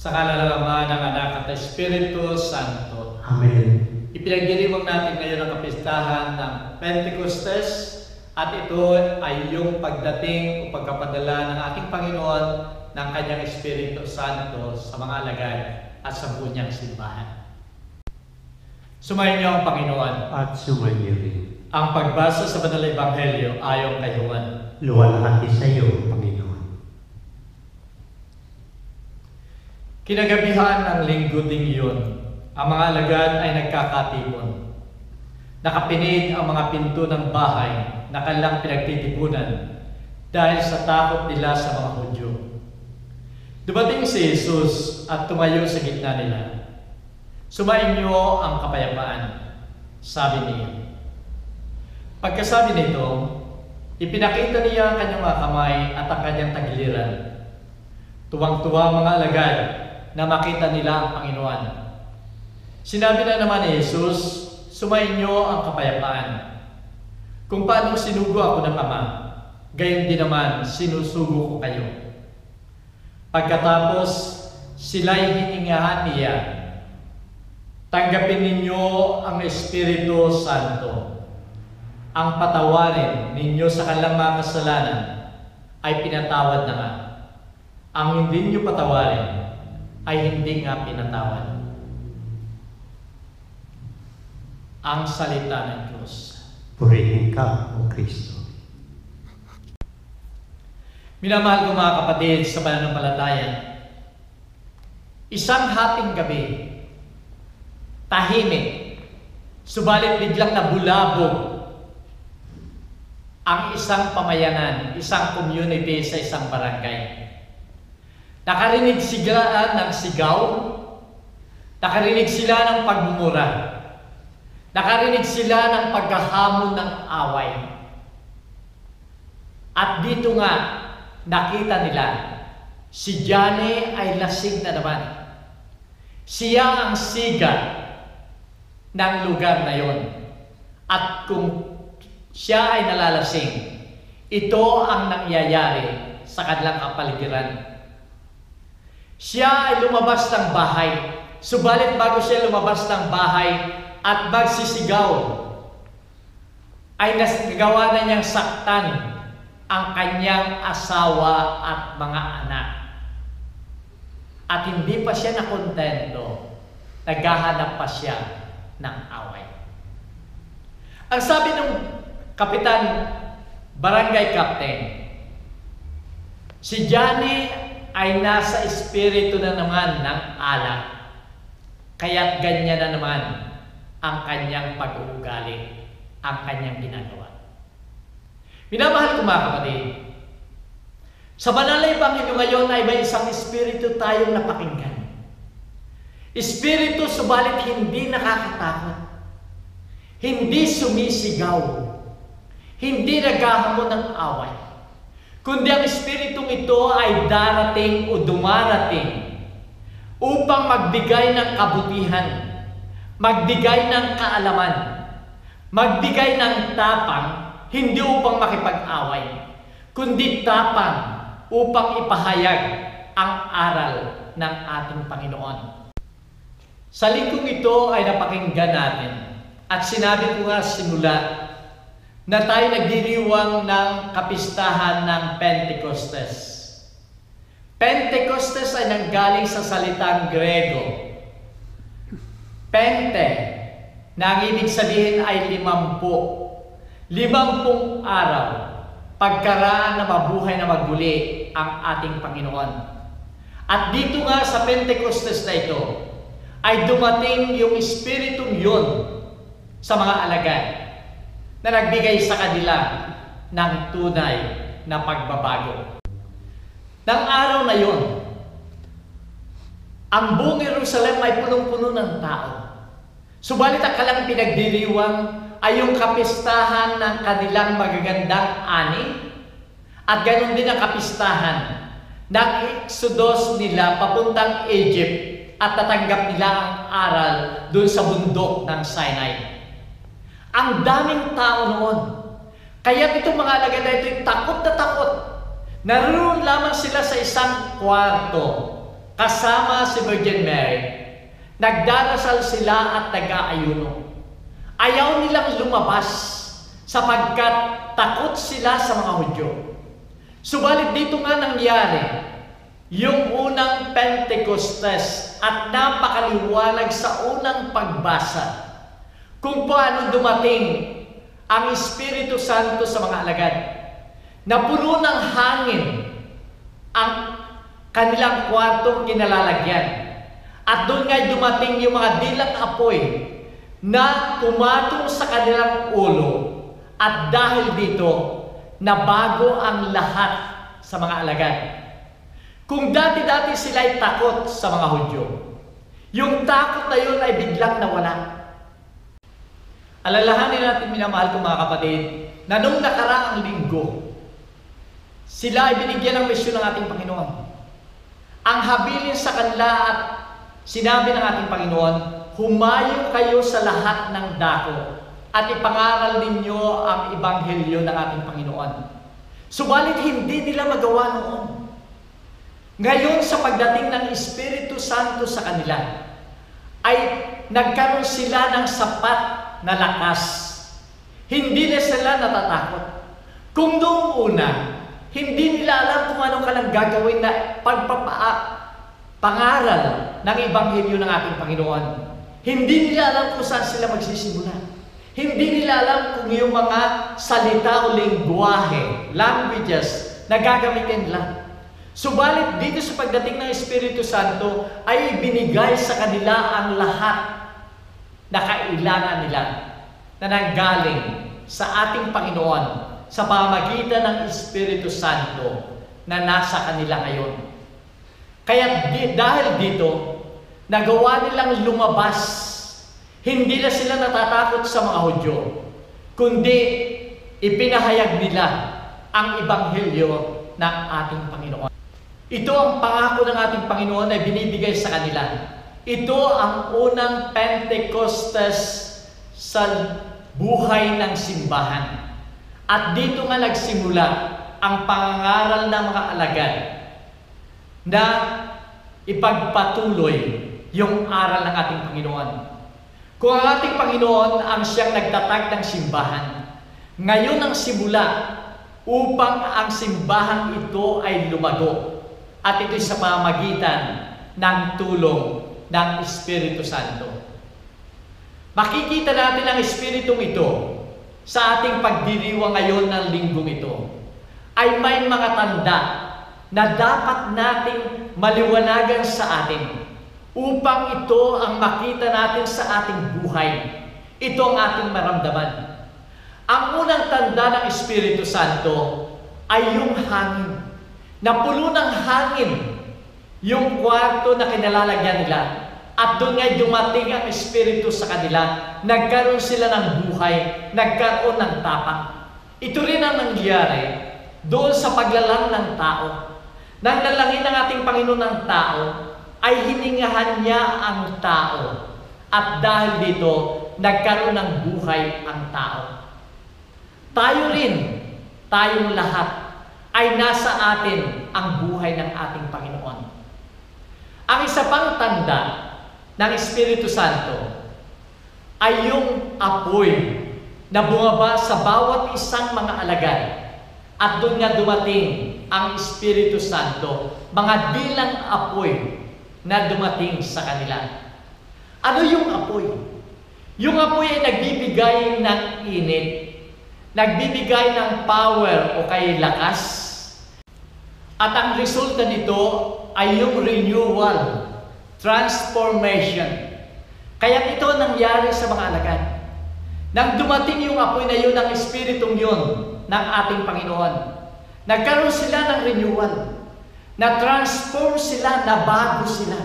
Sa ngala ng Ama, ng Anak at ng Espiritu Santo. Amen. Ipinagdiriwang natin ngayon ang kapistahan ng Pentecostes at ito ay yung pagdating o pagkapadala ng ating Panginoon ng Kanyang Espiritu Santo sa mga alagad at sa buong niyang simbahan. Sumayin niyo ang Panginoon. At sumayin niyo rin. Ang pagbasa sa Banal na Ebanghelyo ayon kay Juan. Luwalhati sa iyo, Panginoon. Kinagabihan ng linggo ding iyon, ang mga alagad ay nagkakatipon. Nakapinig ang mga pinto ng bahay na kanilang pinagtitipunan dahil sa takot nila sa mga Hudyo. Dumating si Jesus at tumayo sa gitna nila. Sumainyo ang kapayapaan, sabi niya. Pagkasabi nito, ipinakita niya ang kanyang mga kamay at ang kanyang tagiliran. Tuwang-tuwa ang mga alagad na makita nila ang Panginoon. Sinabi na naman ni Jesus, sumainyo ang kapayapaan. Kung paano sinugo ako ng Ama, gayon din naman sinusugo ko kayo. Pagkatapos, sila'y hiningahan niya. Tanggapin ninyo ang Espiritu Santo. Ang patawarin ninyo sa kanilang mga kasalanan ay pinatawad na nga. Ang hindi nyo patawarin ay hindi nga pinatawad. Ang salita ng Diyos. Purihin ka, O Kristo. Minamahal ko mga kapatid sa pananampalataya, isang hating gabi, tahimik, subalit biglang nabulabog ang isang pamayanan, isang community sa isang barangay. Nakarinig sila ng sigaw, nakarinig sila ng pagmumura, nakarinig sila ng pagkahamon ng away. At dito nga, nakita nila, si Johnny ay lasing na naman. Siya ang siga ng lugar na yon. At kung siya ay nalalasing, ito ang nangyayari sa kanilang kapaligiran. Siya ay lumabas ng bahay, subalit bago siya lumabas ng bahay at magsisigaw, ay nagawa na niyang saktan ang kanyang asawa at mga anak. At hindi pa siya nakontento, naghahanap pa siya ng away. Ang sabi ng kapitan, barangay captain, si Johnny ay nasa espiritu na naman ng alak. Kaya't ganyan na naman ang kanyang pag-uugali, ang kanyang ginagawa. Minamahal ko mga kapatid, sa Banal na Ebanghelyo ngayon ay may isang espiritu tayong napakinggan. Espiritu subalit hindi nakakatakot, hindi sumisigaw, hindi naghahamon ng away. Kundi ang espiritong ito ay darating o dumarating upang magbigay ng kabutihan, magbigay ng kaalaman, magbigay ng tapang, hindi upang makipag-away, kundi tapang upang ipahayag ang aral ng ating Panginoon. Sa linggong ito ay napakinggan natin at sinabi ko nga simula na tayo nagdiriwang ng kapistahan ng Pentecostes. Pentecostes ay nanggaling sa salitang Grego. Pente, na ang ibig sabihin ay 50 araw, pagkaraan na mabuhay na magmuli ang ating Panginoon. At dito nga sa Pentecostes na ito, ay dumating yung Espiritong yun sa mga alagad, na nagbigay sa kanila ng tunay na pagbabago. Nang araw na yon, ang buong Jerusalem ay punong-puno ng tao. Subalit ang kanilang pinagdiriwang ay yung kapistahan ng kanilang magagandang ani at ganoon din ang kapistahan ng exodus nila papuntang Egypt at tatanggap nila ang aral doon sa bundok ng Sinai. Ang daming tao noon. Kaya itong mga alagad na ito ay takot na takot. Naroon lamang sila sa isang kwarto kasama si Virgin Mary, nagdarasal sila at nag-aayuno. Ayaw nilang lumabas sapagkat takot sila sa mga Hudyo. Subalit dito nga nangyari yung unang Pentecostes at napakaliwanag sa unang pagbasa kung paano dumating ang Espiritu Santo sa mga alagad. Na puno ng hangin ang kanilang kwartong kinalalagyan. At doon nga dumating yung mga dilang apoy na pumatong sa kanilang ulo. At dahil dito, nabago ang lahat sa mga alagad. Kung dati-dati sila ay takot sa mga Hudyo, yung takot na yun ay biglang nawala. Alalahanin natin, minamahal ko mga kapatid, na nung nakaraang linggo, sila ay binigyan ng misyon ng ating Panginoon. Ang habilin sa kanila at sinabi ng ating Panginoon, humayo kayo sa lahat ng dako at ipangaral ninyo ang ebanghelyo ng ating Panginoon. Subalit hindi nila magawa noon. Ngayon sa pagdating ng Espiritu Santo sa kanila, ay nagkaroon sila ng sapat na lakas. Hindi na sila natatakot. Kung noong una, hindi nila alam kung ano kanilang gagawin na pangaral ng ebanghelyo ng ating Panginoon. Hindi nila alam kung saan sila magsisimula. Hindi nila alam kung yung mga salita o lingwahe, languages, na gagamitin nila. Subalit dito sa pagdating ng Espiritu Santo ay ibinigay sa kanila ang lahat na kailangan nila na nanggaling sa ating Panginoon sa pamamagitan ng Espiritu Santo na nasa kanila ngayon. Kaya dahil dito, nagawa nilang lumabas. Hindi na sila natatakot sa mga Hudyo, kundi ipinahayag nila ang ebanghelyo ng ating Panginoon. Ito ang pangako ng ating Panginoon na binibigay sa kanila. Ito ang unang Pentecostes sa buhay ng simbahan. At dito nga nagsimula ang pangangaral ng mga alagad na ipagpatuloy yung aral ng ating Panginoon. Kung ang ating Panginoon ang siyang nagtatag ng simbahan, ngayon ang simula upang ang simbahan ito ay lumago. At ito'y sa pamamagitan ng tulong ng Espiritu Santo. Makikita natin ang Espiritong ito sa ating pagdiriwang ngayon ng linggong ito. Ay may mga tanda na dapat nating maliwanagan sa atin upang ito ang makita natin sa ating buhay. Ito ang ating maramdaman. Ang unang tanda ng Espiritu Santo ay yung hangin. Napuno ng hangin yung kwarto na kinalalagyan nila. At doon nga'y dumating ang Espiritu sa kanila. Nagkaroon sila ng buhay, nagkaroon ng tapang. Ito rin ang nangyari doon sa paglalang ng tao. Nang lalangin ng ating Panginoon ng tao, ay hiningahan niya ang tao. At dahil dito, nagkaroon ng buhay ang tao. Tayo rin, tayong lahat, ay nasa atin ang buhay ng ating Panginoon. Ang isa pang tanda ng Espiritu Santo ay yung apoy na bumaba sa bawat isang mga alagad. At doon nga dumating ang Espiritu Santo, mga dilang apoy na dumating sa kanila. Ano yung apoy? Yung apoy ay nagbibigay ng init, nagbibigay ng power o kay lakas. At ang resulta nito ay yung renewal, transformation. Kaya ito nangyari sa mga alagad. Nang dumating yung apoy na yun, ang Espiritong yun ng ating Panginoon, nagkaroon sila ng renewal. Na-transform sila, nabago sila.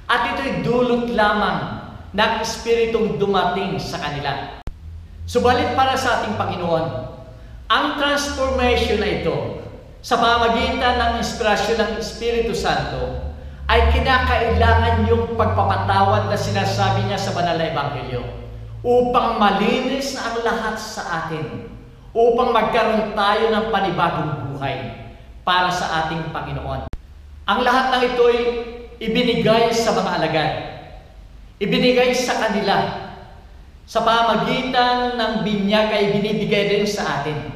At ito'y dulot lamang ng Espiritong dumating sa kanila. Subalit para sa ating Panginoon, ang transformation na ito, sa pamamagitan ng inspirasyon ng Espiritu Santo, ay kinakailangan yung pagpapatawad na sinasabi niya sa banal na ebanghelyo upang malinis na ang lahat sa atin, upang magkaroon tayo ng panibagong buhay para sa ating Panginoon. Ang lahat ng ito'y ibinigay sa mga alagad. Ibinigay sa kanila. Sa pamagitan ng binyag ay binibigay din sa atin.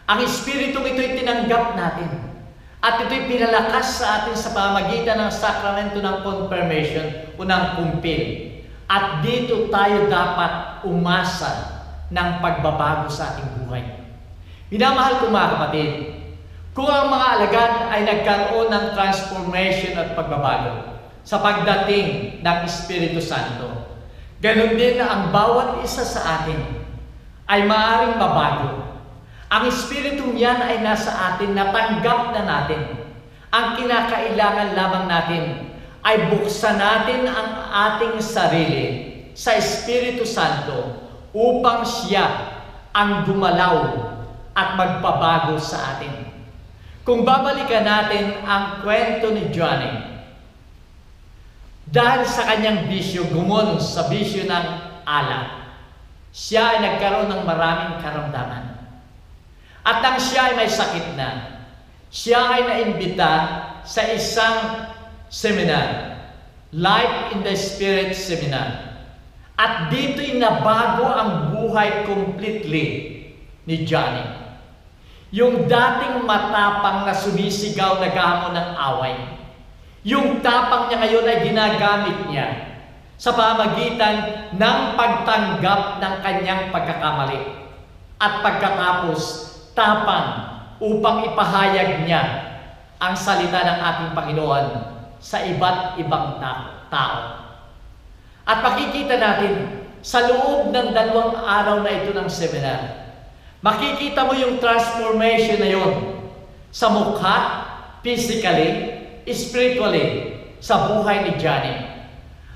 Ang Espiritu ito'y tinanggap natin. At ito'y pinalakas sa atin sa pamagitan ng sakramento ng confirmation o ng kumpil. At dito tayo dapat umasa ng pagbabago sa ating buhay. Minamahal ko mga kapatid, kung ang mga alagad ay nagkaroon ng transformation at pagbabago sa pagdating ng Espiritu Santo, ganon din na ang bawat isa sa atin ay maaaring mabago. Ang Espiritu niyan ay nasa atin, natanggap na natin. Ang kinakailangan lamang natin ay buksan natin ang ating sarili sa Espiritu Santo upang siya ang gumalaw at magpabago sa atin. Kung babalikan natin ang kwento ni Johnny, dahil sa kanyang bisyo, gumon sa bisyo ng alak, siya ay nagkaroon ng maraming karamdaman. At nang siya ay may sakit na, siya ay naimbita sa isang seminar, Life in the Spirit Seminar. At dito'y nabago ang buhay completely ni Johnny. Yung dating matapang na sumisigaw na gamon ng away, yung tapang niya ngayon ay ginagamit niya sa pamagitan ng pagtanggap ng kanyang pagkakamali. At pagkatapos, tapang upang ipahayag niya ang salita ng ating Panginoon sa iba't ibang tao. At makikita natin sa loob ng 2 araw na ito ng seminar, makikita mo yung transformation na yun sa mukha, physically, spiritually, sa buhay ni Johnny.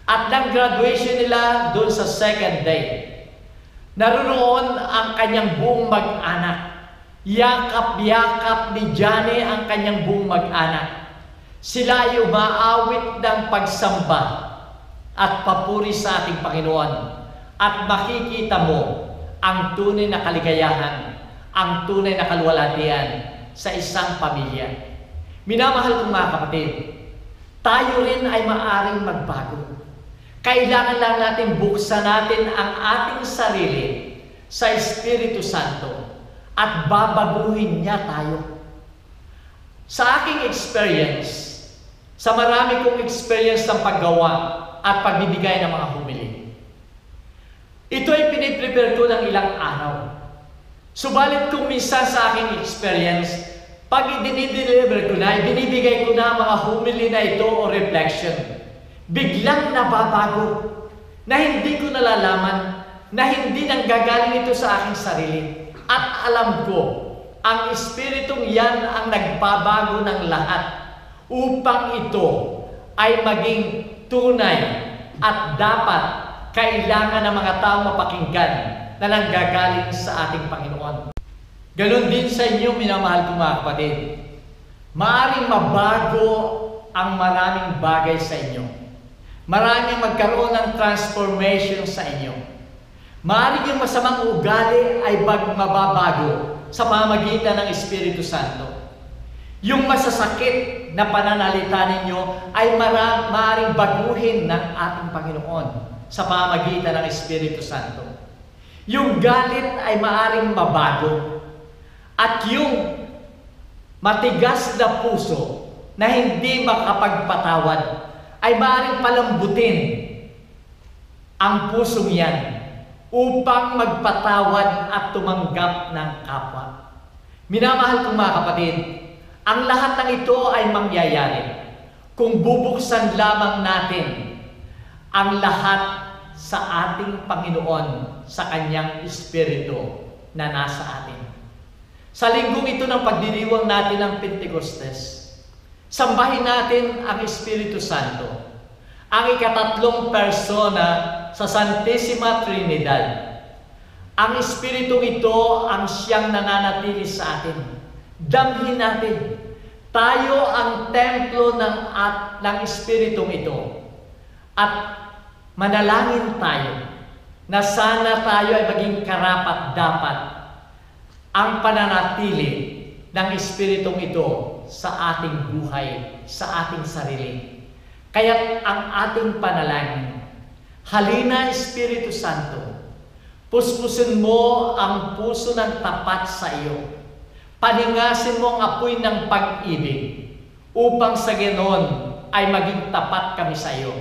At nang graduation nila doon sa second day, naroon ang kanyang buong mag-anak. Yakap-yakap ni Johnny ang kanyang buong mag-anak. Sila ay umaawit ng pagsamba at papuri sa ating Panginoon. At makikita mo ang tunay na kaligayahan, ang tunay na kaluwalhatian sa isang pamilya. Minamahal kong mga kapatid, tayo rin ay maaaring magbago. Kailangan lang natin buksan natin ang ating sarili sa Espiritu Santo at babaguhin niya tayo. Sa aking experience, sa marami kong experience ng paggawa at pagbibigay ng mga homily, ito ay piniprepare ko ng ilang araw. Subalit kung minsan sa aking experience, pag i-deliver ko na, ibinibigay ko na mga homily na ito o reflection, biglang nababago na hindi ko nalalaman, na hindi nanggagaling ito sa aking sarili. At alam ko, ang Espiritong yan ang nagbabago ng lahat upang ito ay maging tunay at dapat kailangan ng mga tao mapakinggan na nanggagaling sa ating Panginoon. Ganon din sa inyo, minamahal kong mga kapatid. Maaring mabago ang maraming bagay sa inyo. Maraming magkaroon ng transformation sa inyo. Maaring yung masamang ugali ay mababago sa pamagitan ng Espiritu Santo. Yung masasakit na pananalita ninyo ay maaaring baguhin ng ating Panginoon sa pamagitan ng Espiritu Santo. Yung galit ay maaaring mabago. At yung matigas na puso na hindi makapagpatawad ay maaaring palambutin ang pusong yan upang magpatawad at tumanggap ng kapwa. Minamahal kong mga kapatid, ang lahat ng ito ay mangyayari kung bubuksan lamang natin ang lahat sa ating Panginoon sa Kanyang Espiritu na nasa atin. Sa linggong ito ng pagdiriwang natin ng Pentecostes, sambahin natin ang Espiritu Santo, ang ikatatlong persona sa Santissima Trinidad. Ang Espiritu ito ang siyang nananatili sa atin. Damhin natin. Tayo ang templo ng Espiritong ito. At manalangin tayo na sana tayo ay maging karapat-dapat ang pananatili ng Espiritong ito sa ating buhay, sa ating sarili. Kaya't ang ating panalangin, halina Espiritu Santo, puspusin mo ang puso ng tapat sa iyo. Paningasin mo ang apoy ng pag-ibig upang sa ganoon ay maging tapat kami sa iyo.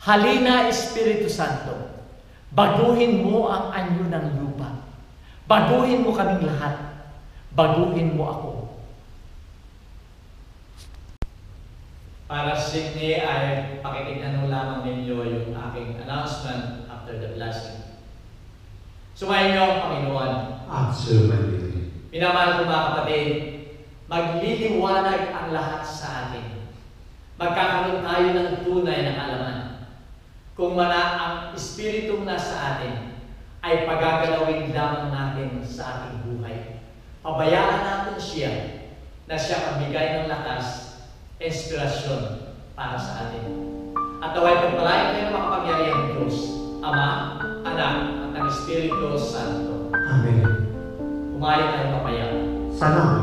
Halina Espiritu Santo, baguhin mo ang anyo ng lupa. Baguhin mo kaming lahat. Baguhin mo ako. Para Sydney ay pakikinggan mo lamang ninyo yung aking announcement after the blessing. Sumayin niyo ang Panginoon. At sumayin rin. Minamahal ko mga kapatid, magliliwanag ang lahat sa atin. Magkakaroon tayo ng tunay na kaalaman. Kung ang Espiritong nasa atin ay pagagalawin lamang natin sa ating buhay. Pabayaan natin siya na siya ang bigay ng lakas, inspirasyon para sa atin. At naway pagpalain kayo ng makapangyarihang Diyos, Ama, Anak, at ang Espiritu Santo. Amen. Umayon tayo papaya. Salamat.